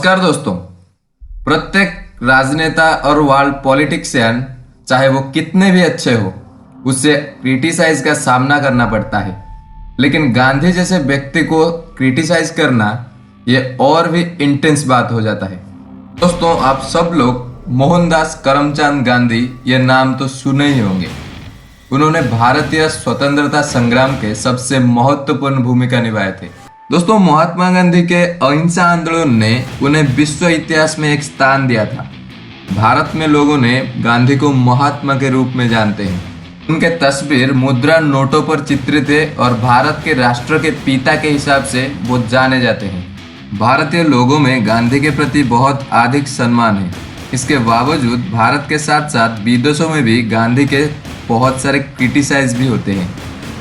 नमस्कार दोस्तों। प्रत्येक राजनेता और वर्ल्ड पॉलिटिशियन चाहे वो कितने भी अच्छे हो उससे क्रिटिसाइज का सामना करना पड़ता है। लेकिन गांधी जैसे व्यक्ति को क्रिटिसाइज करना ये और भी इंटेंस बात हो जाता है। दोस्तों, आप सब लोग मोहनदास करमचंद गांधी ये नाम तो सुने ही होंगे। उन्होंने भारतीय स्वतंत्रता संग्राम के सबसे महत्वपूर्ण भूमिका निभाए थे। दोस्तों, महात्मा गांधी के अहिंसा आंदोलन ने उन्हें विश्व इतिहास में एक स्थान दिया था। भारत में लोगों ने गांधी को महात्मा के रूप में जानते हैं। उनके तस्वीर मुद्रा नोटों पर चित्रित है और भारत के राष्ट्र के पिता के हिसाब से वो जाने जाते हैं। भारतीय लोगों में गांधी के प्रति बहुत अधिक सम्मान है। इसके बावजूद भारत के साथ साथ विदेशों में भी गांधी के बहुत सारे क्रिटिसाइज भी होते हैं।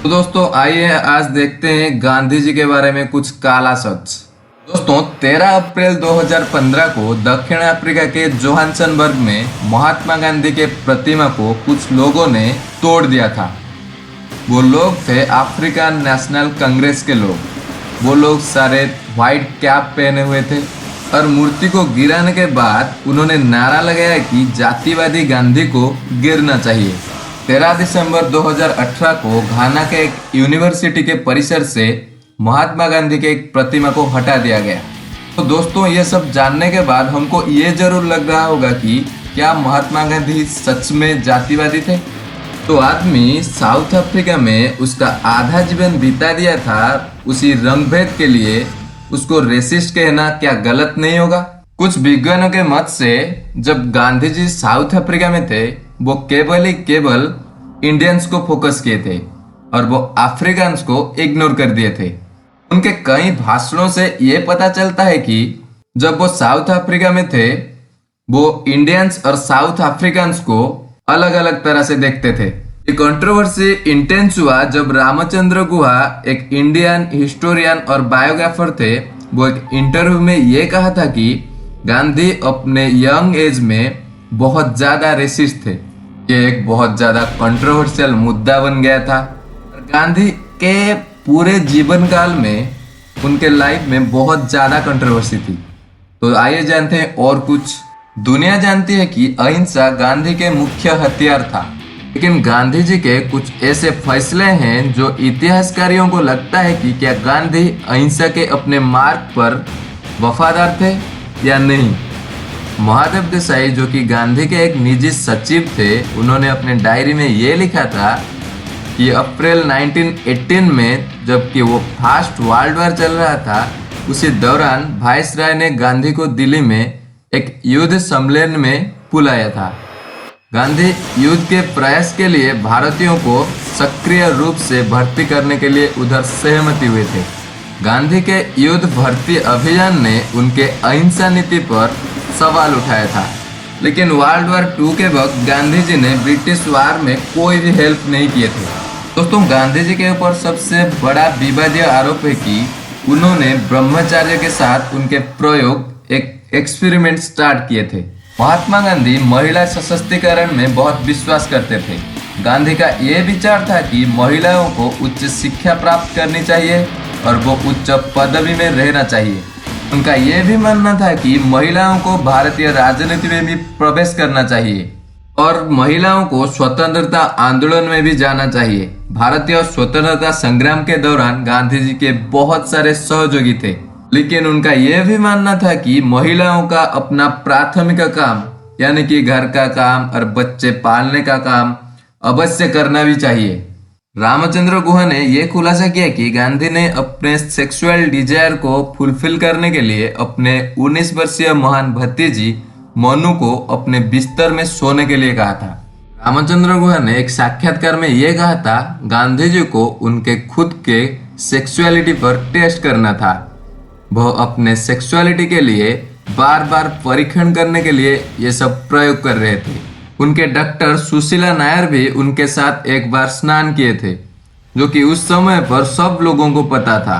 तो दोस्तों, आइए आज देखते हैं गांधी जी के बारे में कुछ काला सच। दोस्तों, 13 अप्रैल 2015 को दक्षिण अफ्रीका के जोहान्सबर्ग में महात्मा गांधी के प्रतिमा को कुछ लोगों ने तोड़ दिया था। वो लोग थे अफ्रीकन नेशनल कांग्रेस के लोग। वो लोग सारे व्हाइट कैप पहने हुए थे और मूर्ति को गिराने के बाद उन्होंने नारा लगाया कि जातिवादी गांधी को गिरना चाहिए। 13 दिसंबर 2018 को घाना के एक यूनिवर्सिटी के परिसर से महात्मा गांधी के एक प्रतिमा को हटा दिया गया। तो दोस्तों, ये सब जानने के बाद हमको ये जरूर लग रहा होगा कि क्या महात्मा गांधी सच में जातिवादी थे? तो आदमी साउथ अफ्रीका में उसका आधा जीवन बिता दिया था उसी रंगभेद के लिए, उसको रेसिस्ट कहना क्या गलत नहीं होगा? कुछ विज्ञानों के मत से जब गांधी जी साउथ अफ्रीका में थे वो केवल इंडियंस को फोकस किए थे और वो अफ्रीकन्स को इग्नोर कर दिए थे। उनके कई भाषणों से ये पता चलता है कि जब वो साउथ अफ्रीका में थे वो इंडियंस और साउथ अफ्रीकन्स को अलग अलग तरह से देखते थे। ये कंट्रोवर्सी इंटेंस हुआ जब रामचंद्र गुहा, एक इंडियन हिस्टोरियन और बायोग्राफर थे, वो एक इंटरव्यू में ये कहा था कि गांधी अपने यंग एज में बहुत ज्यादा रेसिस्ट थे। ये एक बहुत ज्यादा कंट्रोवर्शियल मुद्दा बन गया था। गांधी के पूरे जीवन काल में उनके लाइफ में बहुत ज्यादा कंट्रोवर्सी थी। तो आइए जानते हैं और कुछ। दुनिया जानती है कि अहिंसा गांधी के मुख्य हथियार था, लेकिन गांधी जी के कुछ ऐसे फैसले हैं जो इतिहासकारियों को लगता है कि क्या गांधी अहिंसा के अपने मार्ग पर वफादार थे या नहीं। महादेव देसाई, जो कि गांधी के एक निजी सचिव थे, उन्होंने अपने डायरी में ये लिखा था कि अप्रैल 1918 में जबकि वो फर्स्ट वर्ल्ड वॉर चल रहा था, उसी दौरान वायसराय ने गांधी को दिल्ली में एक युद्ध सम्मेलन में बुलाया था। गांधी युद्ध के प्रयास के लिए भारतीयों को सक्रिय रूप से भर्ती करने के लिए उधर सहमति हुए थे। गांधी के युद्ध भर्ती अभियान ने उनके अहिंसा नीति पर सवाल उठाया था, लेकिन वर्ल्ड वॉर 2 के वक्त गांधी जी ने ब्रिटिश वार में कोई भी हेल्प नहीं किए थे। दोस्तों, गांधी जी के ऊपर सबसे बड़ा विवादीय आरोप है कि उन्होंने ब्रह्मचर्य के साथ उनके प्रयोग एक एक्सपेरिमेंट स्टार्ट किए थे। महात्मा गांधी महिला सशक्तिकरण में बहुत विश्वास करते थे। गांधी का यह विचार था कि महिलाओं को उच्च शिक्षा प्राप्त करनी चाहिए और वो उच्च पदवी में रहना चाहिए। उनका यह भी मानना था कि महिलाओं को भारतीय राजनीति में भी प्रवेश करना चाहिए और महिलाओं को स्वतंत्रता आंदोलन में भी जाना चाहिए। भारतीय स्वतंत्रता संग्राम के दौरान गांधी जी के बहुत सारे सहयोगी थे, लेकिन उनका यह भी मानना था कि महिलाओं का अपना प्राथमिक काम यानी कि घर का काम और बच्चे पालने का काम अवश्य करना भी चाहिए। रामचंद्र गुहा ने यह खुलासा किया कि गांधी ने अपने सेक्सुअल डिजायर को फुलफिल करने के लिए अपने 19 वर्षीय महान भतीजी मनु को अपने बिस्तर में सोने के लिए कहा था। रामचंद्र गुहा ने एक साक्षात्कार में यह कहा था गांधी जी को उनके खुद के सेक्सुअलिटी पर टेस्ट करना था। वह अपने सेक्सुअलिटी के लिए बार बार परीक्षण करने के लिए ये सब प्रयोग कर रहे थे। उनके डॉक्टर सुशीला नायर भी उनके साथ एक बार स्नान किए थे, जो कि उस समय पर सब लोगों को पता था।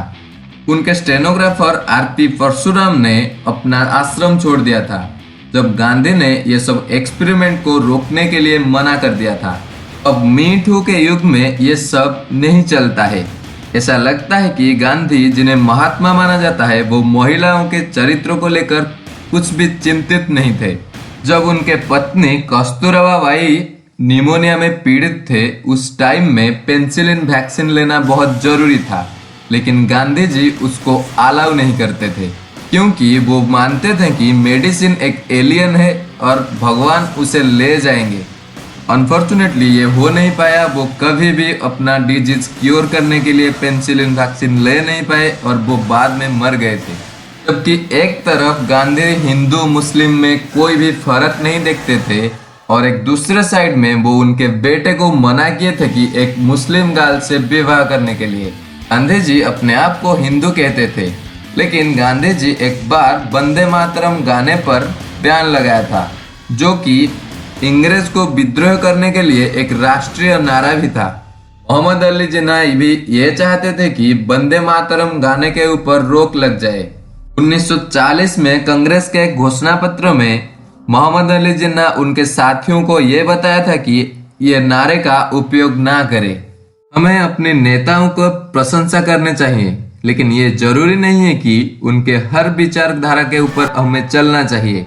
उनके स्टेनोग्राफर आरपी परशुराम ने अपना आश्रम छोड़ दिया था जब गांधी ने यह सब एक्सपेरिमेंट को रोकने के लिए मना कर दिया था। अब मी टू के युग में ये सब नहीं चलता है। ऐसा लगता है कि गांधी, जिन्हें महात्मा माना जाता है, वो महिलाओं के चरित्रों को लेकर कुछ भी चिंतित नहीं थे। जब उनके पत्नी कस्तूरबा बाई निमोनिया में पीड़ित थे, उस टाइम में पेनिसिलिन वैक्सीन लेना बहुत जरूरी था, लेकिन गांधी जी उसको अलाउ नहीं करते थे क्योंकि वो मानते थे कि मेडिसिन एक एलियन है और भगवान उसे ले जाएंगे। अनफॉर्चुनेटली ये हो नहीं पाया। वो कभी भी अपना डिजीज क्योर करने के लिए पेनिसिलिन वैक्सीन ले नहीं पाए और वो बाद में मर गए थे। जबकि एक तरफ गांधी हिंदू मुस्लिम में कोई भी फर्क नहीं देखते थे और एक दूसरे साइड में वो उनके बेटे को मना किए थे कि एक मुस्लिम गर्ल से विवाह करने के लिए। गांधी जी अपने आप को हिंदू कहते थे, लेकिन गांधी जी एक बार वंदे मातरम गाने पर बयान लगाया था, जो कि इंग्रेज को विद्रोह करने के लिए एक राष्ट्रीय नारा भी था। मोहम्मद अली जिन्ना भी ये चाहते थे कि वंदे मातरम गाने के ऊपर रोक लग जाए। 1940 में कांग्रेस के एक घोषणा पत्र में मोहम्मद अली जिन्ना उनके साथियों को यह बताया था कि ये नारे का उपयोग ना करें। हमें अपने नेताओं को प्रशंसा करनी चाहिए, लेकिन ये जरूरी नहीं है कि उनके हर विचारधारा के ऊपर हमें चलना चाहिए।